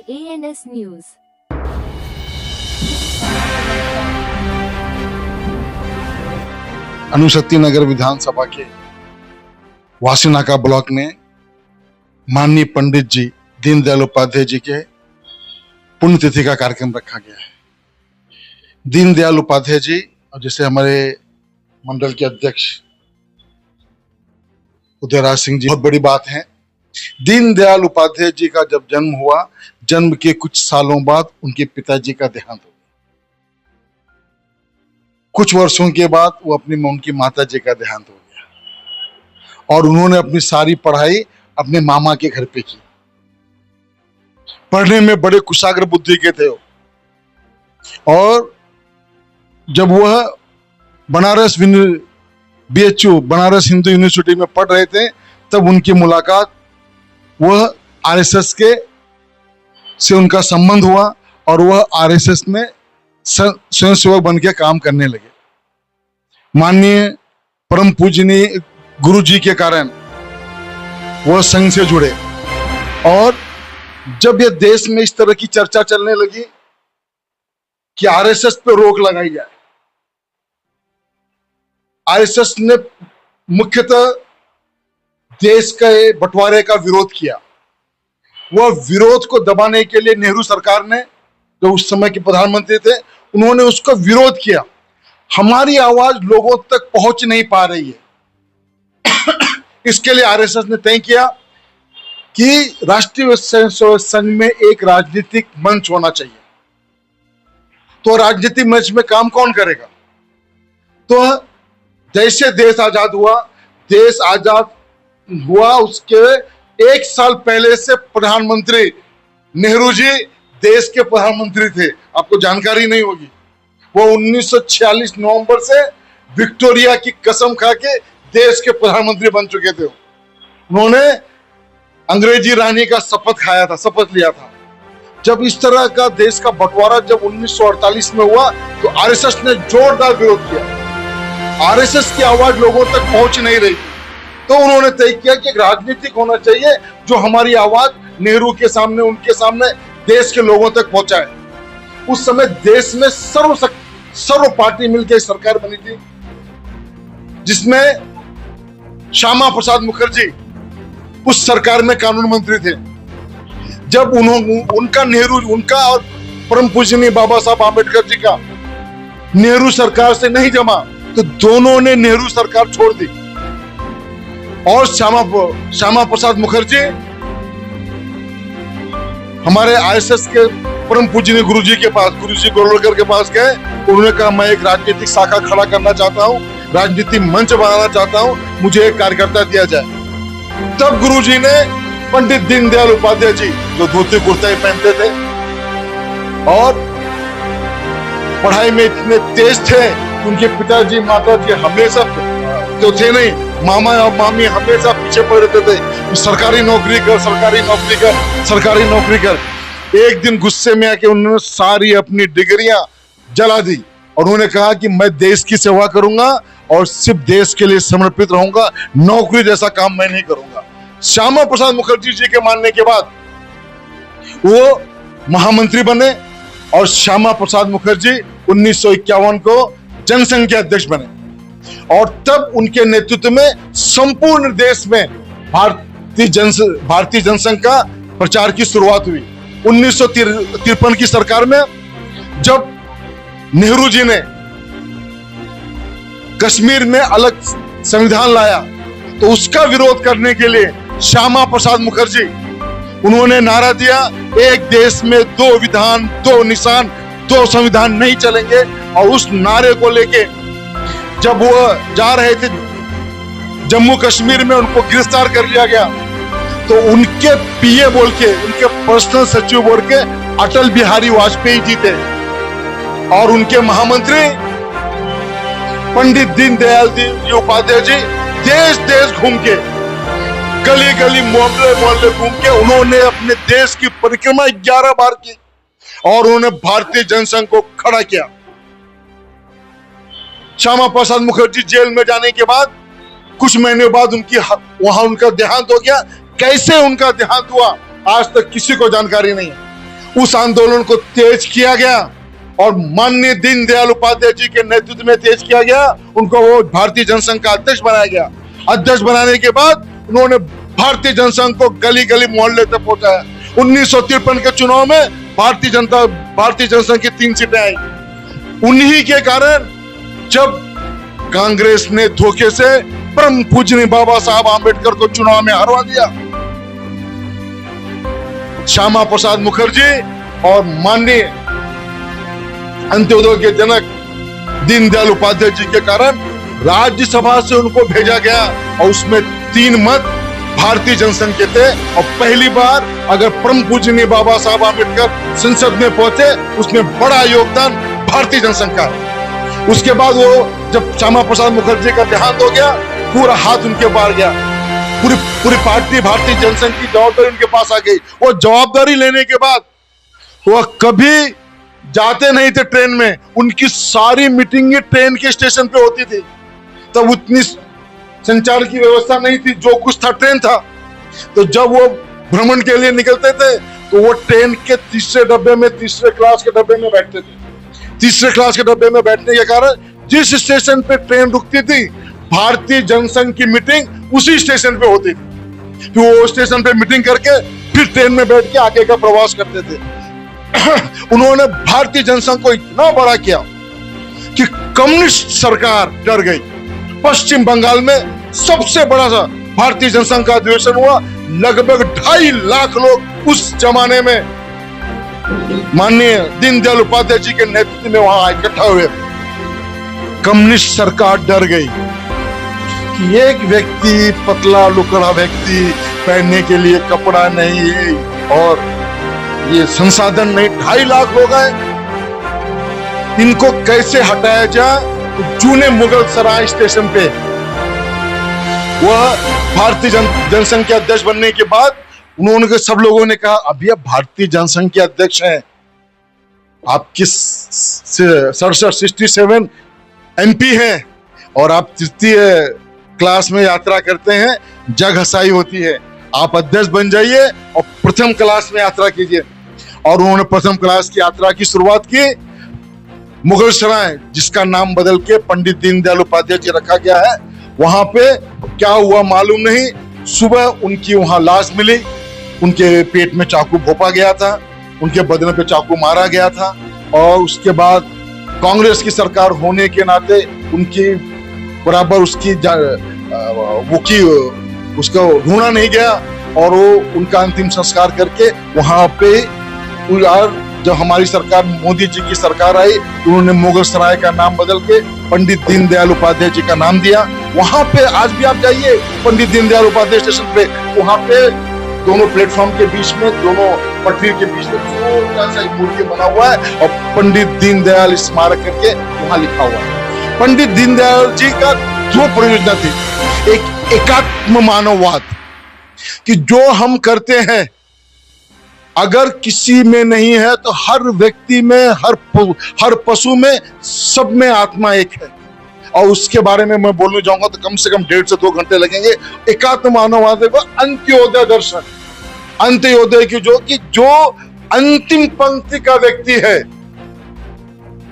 ANS news. अनुशक्ति नगर विधानसभा के वासीनाका block में माननीय पंडित जी दीनदयाल उपाध्याय जी के पुण्यतिथि का कार्यक्रम रखा गया है। दीनदयाल उपाध्याय जी, और जैसे हमारे मंडल के अध्यक्ष उदयराज सिंह जी, बहुत बड़ी बात है। दीनदयाल उपाध्याय जी का जब जन्म हुआ, जन्म के कुछ सालों बाद उनके पिताजी का देहांत हो गया। कुछ वर्षों के बाद उनकी माता जी का देहांत हो गया और उन्होंने अपनी सारी पढ़ाई अपने मामा के घर पे की। पढ़ने में बड़े कुशाग्र बुद्धि के थे और जब वह बनारस BHU बनारस हिंदू यूनिवर्सिटी में पढ़ रहे थे, तब उनकी मुलाकात वह RSS के से उनका संबंध हुआ और वह RSS में स्वयंसेवक बन के काम करने लगे। माननीय परम पूजनीय गुरु जी के कारण वह संघ से जुड़े और जब यह देश में इस तरह की चर्चा चलने लगी कि RSS पे रोक लगाई जाए, RSS ने मुख्यतः देश के बंटवारे का विरोध किया। वह विरोध को दबाने के लिए नेहरू सरकार ने, जो उस समय के प्रधानमंत्री थे, उन्होंने उसका विरोध किया। हमारी आवाज लोगों तक पहुंच नहीं पा रही है। इसके लिए RSS ने तय किया कि राष्ट्रीय स्वयंसेवक संघ में एक राजनीतिक मंच होना चाहिए। तो राजनीतिक मंच में काम कौन करेगा? तो जैसे देश आजाद हुआ उसके एक साल पहले से प्रधानमंत्री नेहरू जी देश के प्रधानमंत्री थे। आपको जानकारी नहीं होगी, वो 1946 नवंबर से विक्टोरिया की कसम खा के देश के प्रधानमंत्री बन चुके थे। उन्होंने अंग्रेजी रानी का शपथ लिया था। जब इस तरह का देश का बंटवारा जब 1948 में हुआ तो RSS ने जोरदार विरोध किया। RSS की आवाज लोगों तक पहुंच नहीं रही, तो उन्होंने तय किया कि एक राजनीतिक होना चाहिए जो हमारी आवाज नेहरू के सामने, उनके सामने देश के लोगों तक पहुंचाए। उस समय देश में सर्व पार्टी मिलकर सरकार बनी थी, जिसमें श्यामा प्रसाद मुखर्जी उस सरकार में कानून मंत्री थे। जब उनका और परम पूजनीय बाबा साहब आम्बेडकर जी का नेहरू सरकार से नहीं जमा, तो दोनों ने नेहरू सरकार छोड़ दी और श्यामा प्रसाद मुखर्जी हमारे RSS के परम पूजनीय गुरु जी गोलवलकर के पास गए। उन्होंने कहा, मैं एक राजनीतिक शाखा खड़ा करना चाहता हूँ, राजनीतिक मंच बनाना चाहता हूँ, मुझे एक कार्यकर्ता दिया जाए। तब गुरु जी ने पंडित दीनदयाल उपाध्याय जी, जो धोती कुर्ता ही पहनते थे और पढ़ाई में इतने तेज थे, उनके पिताजी माताजी हमेशा तो थे नहीं, मामा और मामी हमेशा पीछे पड़ रहते थे, सरकारी नौकरी कर। एक दिन गुस्से में आके उन्होंने सारी अपनी डिग्रियां जला दी और उन्होंने कहा कि मैं देश की सेवा करूंगा और सिर्फ देश के लिए समर्पित रहूंगा, नौकरी जैसा काम मैं नहीं करूंगा। श्यामा प्रसाद मुखर्जी जी के मानने के बाद वो महामंत्री बने और श्यामा प्रसाद मुखर्जी 1951 को जनसंघ के अध्यक्ष बने और तब उनके नेतृत्व में संपूर्ण देश में भारतीय जनसंघ का प्रचार की शुरुआत हुई। 1953 की सरकार में जब नेहरू जी ने कश्मीर में अलग संविधान लाया, तो उसका विरोध करने के लिए श्यामा प्रसाद मुखर्जी, उन्होंने नारा दिया, एक देश में दो विधान, दो निशान, दो संविधान नहीं चलेंगे। और उस नारे को लेके जब वो जा रहे थे जम्मू कश्मीर में, उनको गिरफ्तार कर लिया गया, तो उनके PA बोल के, उनके पर्सनल सचिव बोल के अटल बिहारी वाजपेयी जी थे और उनके महामंत्री पंडित दीनदयाल उपाध्याय जी देश घूम के, गली गली, मोहल्ले घूम के उन्होंने अपने देश की परिक्रमा 11 बार की और उन्होंने भारतीय जनसंघ को खड़ा किया। श्यामा प्रसाद मुखर्जी जेल में जाने के बाद कुछ महीने बाद वहां उनका देहांत हो गया। कैसे उनका देहांत हुआ आज तक किसी को जानकारी नहीं है। उस आंदोलन को तेज किया गया और माननीय दीनदयाल उपाध्याय जी के नेतृत्व में तेज किया गया। उनको वो भारतीय जनसंघ का अध्यक्ष बनाया गया। अध्यक्ष बनाने के बाद उन्होंने भारतीय जनसंघ को गली गली मोहल्ले तक पहुंचाया। 1953 के चुनाव में भारतीय जनसंघ की 3 सीटें आई। उन्हीं के कारण जब कांग्रेस ने धोखे से परम पूजनीय बाबा साहब आंबेडकर को चुनाव में हरवा दिया, श्यामा प्रसाद मुखर्जी और माननीय अंत्योदय के जनक दीनदयाल उपाध्याय जी के कारण राज्यसभा से उनको भेजा गया और उसमें 3 मत भारतीय जनसंघ के थे। और पहली बार अगर परम पूजनीय बाबा साहब आंबेडकर संसद में पहुंचे, उसमें बड़ा योगदान भारतीय जनसंघ का। उसके बाद वो जब श्यामा प्रसाद मुखर्जी का देहांत हो गया, पूरा हाथ उनके बाहर गया। पूरी पार्टी भारतीय जनसंघ की जवाबदारी उनके पास आ गई। वो जवाबदारी लेने के बाद वो कभी जाते नहीं थे ट्रेन में, उनकी सारी मीटिंग ट्रेन के स्टेशन पे होती थी। तब उतनी संचार की व्यवस्था नहीं थी, जो कुछ था ट्रेन था। तो जब वो भ्रमण के लिए निकलते थे तो वो ट्रेन के तीसरे डब्बे में, तीसरे क्लास के डब्बे में बैठते थे। तीसरे क्लास के डब्बे में बैठने के कारण जिस स्टेशन पे ट्रेन रुकती थी, भारतीय जनसंघ की मीटिंग उसी स्टेशन पे होती थी। फिर वो स्टेशन पे मीटिंग करके फिर ट्रेन में बैठ के आगे का प्रवास करते थे। उन्होंने भारतीय जनसंघ को इतना बड़ा किया कि कम्युनिस्ट सरकार डर गई। पश्चिम बंगाल में सबसे बड़ा सा भारतीय जनसंघ का अधिवेशन हुआ। लगभग 2.5 लाख लोग उस जमाने में माननीय दीनदयाल उपाध्याय जी के नेतृत्व में वहां इकट्ठा हुए। कम्युनिस्ट सरकार डर गई कि एक व्यक्ति, पतला लुकड़ा व्यक्ति, पहनने के लिए कपड़ा नहीं है और ये संसाधन नहीं, 2.5 लाख लोग हैं, इनको कैसे हटाया जाए। जूने मुगल सराय स्टेशन पे वह भारतीय जनसंघ के अध्यक्ष बनने के बाद उन्होंने सब लोगों ने कहा, अभी आप भारतीय जनसंघ के अध्यक्ष हैं, आपकी 67 MP हैं और आप तृतीय क्लास में यात्रा करते हैं, जग हसाई होती है, आप अध्यक्ष बन जाइए और प्रथम क्लास में यात्रा कीजिए। और उन्होंने प्रथम क्लास की यात्रा की शुरुआत की मुगल सराय, जिसका नाम बदल के पंडित दीनदयाल उपाध्याय जी रखा गया है। वहां पे क्या हुआ मालूम नहीं, सुबह उनकी वहां लाश मिली, उनके पेट में चाकू भोंपा गया था, उनके बदन पे चाकू मारा गया था। और उसके बाद कांग्रेस की सरकार होने के नाते उनकी बराबर उसको ढूंढा नहीं गया और वो उनका अंतिम संस्कार करके वहां पे, जब हमारी सरकार, मोदी जी की सरकार आई, उन्होंने मुगल सराय का नाम बदल के पंडित दीनदयाल उपाध्याय जी का नाम दिया। वहां पे आज भी आप जाइए पंडित दीनदयाल उपाध्याय स्टेशन पे, वहां पे दोनों प्लेटफॉर्म के बीच में, दोनों पटरी के बीच में छोटा सा एक मूर्ति बना हुआ है और पंडित दीनदयाल स्मारक करके वहां लिखा हुआ है। पंडित दीनदयाल जी का जो परियोजना थी, एक एकात्म मानववाद, कि जो हम करते हैं अगर किसी में नहीं है तो हर व्यक्ति में, हर पशु में, सब में आत्मा एक है। और उसके बारे में मैं बोलने जाऊंगा तो कम से कम 1.5 से 2 घंटे लगेंगे। एकात्म मानववाद को अंत्योदय दर्शन, अंत्योदय की जो अंतिम पंक्ति का व्यक्ति है,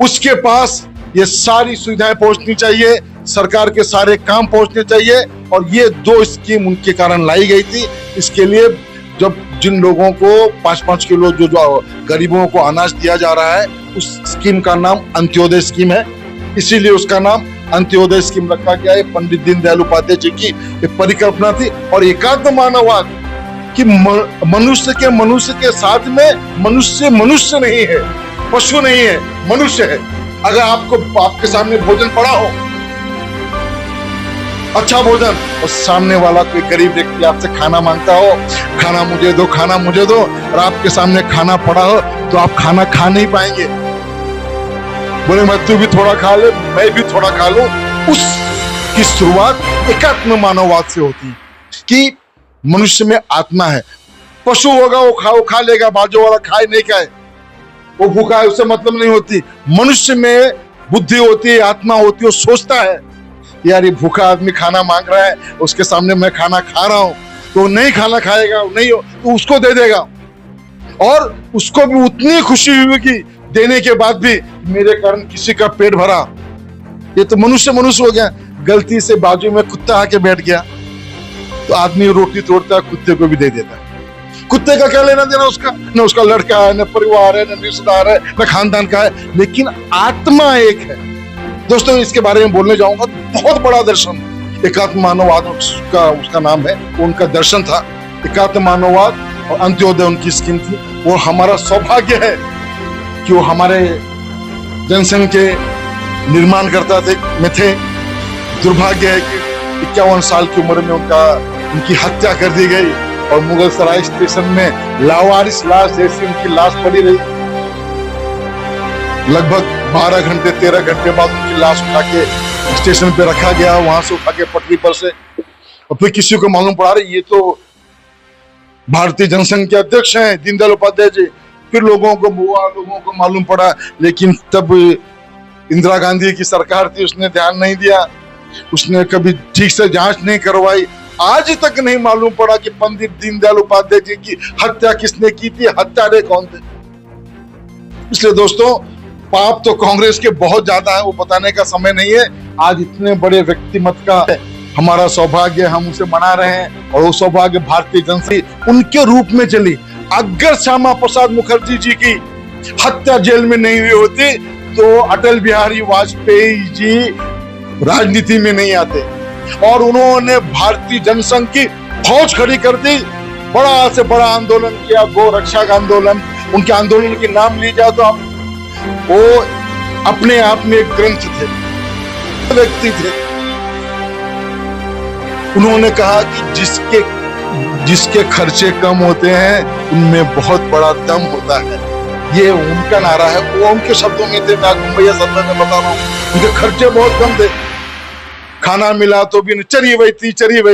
उसके पास ये सारी सुविधाएं पहुंचनी चाहिए, सरकार के सारे काम पहुंचने चाहिए। और ये 2 स्कीम उनके कारण लाई गई थी। इसके लिए जब जिन लोगों को 5-5 किलो जो गरीबों को अनाज दिया जा रहा है, उस स्कीम का नाम अंत्योदय स्कीम है, इसीलिए उसका नाम अंत्योदय स्कीम रखा गया है। पंडित दीनदयाल उपाध्याय जी की एक परिकल्पना थी। और एकात्म मानववाद कि मनुष्य के साथ में मनुष्य नहीं है, पशु नहीं है, मनुष्य है। अगर आपके सामने भोजन पड़ा हो, अच्छा भोजन, और सामने वाला कोई गरीब व्यक्ति आपसे खाना मांगता हो, खाना मुझे दो, खाना मुझे दो, और आपके सामने खाना पड़ा हो, तो आप खाना खा नहीं पाएंगे। बोले मैं तू भी थोड़ा खा ले, मैं भी थोड़ा खा लूं। उसकी शुरुआत एकात्म मानववाद से होती है कि मनुष्य में आत्मा है। पशु होगा वो खा लेगा, बाजू वाला खाए नहीं खाए, वो भूखा है, उससे मतलब नहीं होती। मनुष्य में बुद्धि होती है, आत्मा होती है, वो सोचता है यार ये भूखा आदमी खाना मांग रहा है, उसके सामने मैं खाना खा रहा हूं, तो नहीं खाना खाएगा, नहीं हो तो उसको दे देगा। और उसको भी उतनी खुशी हुई कि देने के बाद भी मेरे कारण किसी का पेट भरा। ये तो मनुष्य हो गया। गलती से बाजू में कुत्ता आके बैठ गया तो आदमी रोटी तोड़ता है, कुत्ते को भी दे देता है। कुत्ते का क्या लेना देना उसका, न उसका लड़का है, न परिवार है, न रिश्तेदार है, न खानदान का है, लेकिन आत्मा एक है। दोस्तों, इसके बारे में बोलने जाऊंगा तो बहुत बड़ा दर्शन, एकात्म मानववाद उसका नाम है, उनका दर्शन था। एकात्म मानववाद और अंत्योदय उनकी स्कीम थी। वो हमारा सौभाग्य है कि वो हमारे जनसंघ के निर्माण करता थे। दुर्भाग्य है कि 51 साल की उम्र में उनकी हत्या कर दी गई और मुगल सराय स्टेशन में लावारिस लाश जैसी उनकी लाश पड़ी रही। लगभग 12 घंटे 13 घंटे बाद उनकी लाश उठा के स्टेशन पे रखा गया, वहां से उठा के पटरी पर से, और फिर किसी को मालूम पड़ा रही ये तो भारतीय जनसंघ के अध्यक्ष हैं दीनदयाल उपाध्याय जी। फिर लोगों को मालूम पड़ा, लेकिन तब इंदिरा गांधी की सरकार थी, उसने ध्यान नहीं दिया, उसने कभी ठीक से जांच नहीं करवाई। आज तक नहीं मालूम पड़ा कि पंडित दीनदयाल उपाध्याय जी की हत्या किसने की थी, हत्यारे कौन थे। इसलिए दोस्तों, पाप तो कांग्रेस के बहुत ज्यादा है, वो बताने का समय नहीं है। आज इतने बड़े व्यक्तिमत का हमारा सौभाग्य, हम उसे मना रहे हैं, और वो सौभाग्य भारतीय जनता उनके रूप में चली। अगर श्यामा प्रसाद मुखर्जी जी की हत्या जेल में नहीं हुई होती तो अटल बिहारी वाजपेयी जी राजनीति में नहीं आते, और उन्होंने भारतीय जनसंघ की फौज खड़ी कर दी। बड़ा से बड़ा आंदोलन किया, गौ रक्षा का आंदोलन। उनके आंदोलन के नाम लिए जाए तो आप, वो अपने आप में एक ग्रंथ थे, व्यक्ति थे। उन्होंने कहा कि जिसके खर्चे कम होते हैं उनमें बहुत बड़ा दम होता है। ये उनका नारा है, वो उनके शब्दों में थे, मैं भैया शब्दों में बता रहा हूँ। उनके खर्चे बहुत कम थे, खाना मिला तो भी चरी वही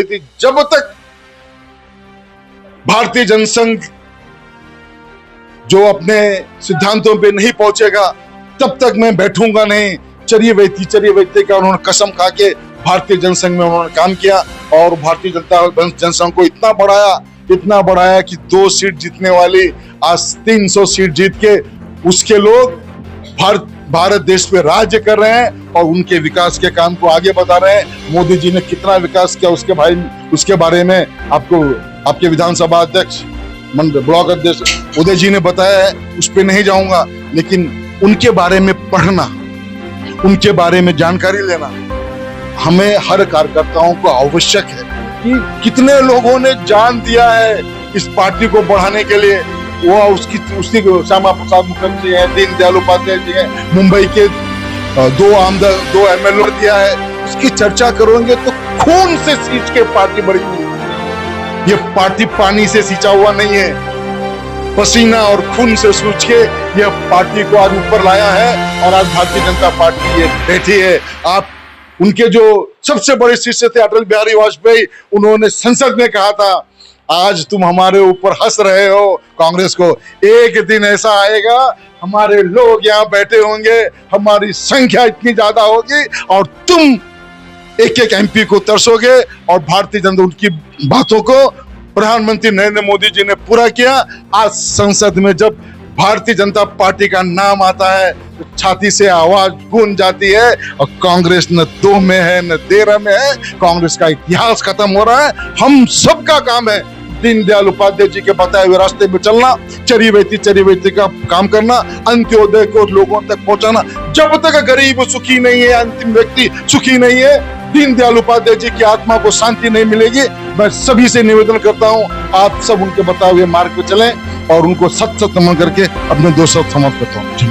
थी। जब तक भारतीय जनसंघ जो अपने सिद्धांतों पे नहीं पहुंचेगा तब तक मैं बैठूंगा नहीं। चरी वही थी का उन्होंने कसम खा के भारतीय जनसंघ में उन्होंने काम किया, और भारतीय जनसंघ को इतना बढ़ाया कि 2 सीट जीतने वाली आज 300 सीट जीत के उसके लोग भारत देश पे राज्य कर रहे हैं और उनके विकास के काम को आगे बता रहे हैं। मोदी जी ने कितना विकास किया उसके बारे में आपको आपके विधानसभा अध्यक्ष ब्लॉक अध्यक्ष उदय जी ने बताया है, उस पर नहीं जाऊंगा। लेकिन उनके बारे में पढ़ना, उनके बारे में जानकारी लेना हमें हर कार्यकर्ताओं को आवश्यक है कि कितने लोगों ने जान दिया है इस पार्टी को बढ़ाने के लिए। वो उसकी श्यामा प्रसाद मुखर्जी है, दीनदयाल उपाध्याय जी है, मुंबई के 2 एमएलए दिया है। उसकी चर्चा करोगे तो खून से सींच के पार्टी बढ़ी हुई। ये पार्टी पानी से सींचा हुआ नहीं है, पसीना और खून से सूझ के यह पार्टी को आज ऊपर लाया है, और आज भारतीय जनता पार्टी ये बैठी है। आप उनके जो सबसे बड़े शिष्य थे अटल बिहारी वाजपेयी, उन्होंने संसद में कहा था, आज तुम हमारे ऊपर हंस रहे हो कांग्रेस को, एक दिन ऐसा आएगा हमारे लोग यहाँ बैठे होंगे, हमारी संख्या इतनी ज्यादा होगी और तुम एक एमपी को तरसोगे। और भारतीय जनता उनकी बातों को प्रधानमंत्री नरेंद्र मोदी जी ने पूरा किया। आज संसद में जब भारतीय जनता पार्टी का नाम आता है तो छाती से आवाज गूंज जाती है, और कांग्रेस न 2 में है न 13 में है। कांग्रेस का इतिहास खत्म हो रहा है। हम सबका काम है दीनदयाल उपाध्याय जी के बताए हुए रास्ते में चलना, चरी वैती का काम करना, अंत्योदय को लोगों तक पहुंचाना। जब तक गरीब सुखी नहीं है, अंतिम व्यक्ति सुखी नहीं है, दीनदयाल उपाध्याय जी की आत्मा को शांति नहीं मिलेगी। मैं सभी से निवेदन करता हूं, आप सब उनके बताए हुए मार्ग पे चलें और उनको सत नमन करके अपने दोस्तों समर्पित करता हूं।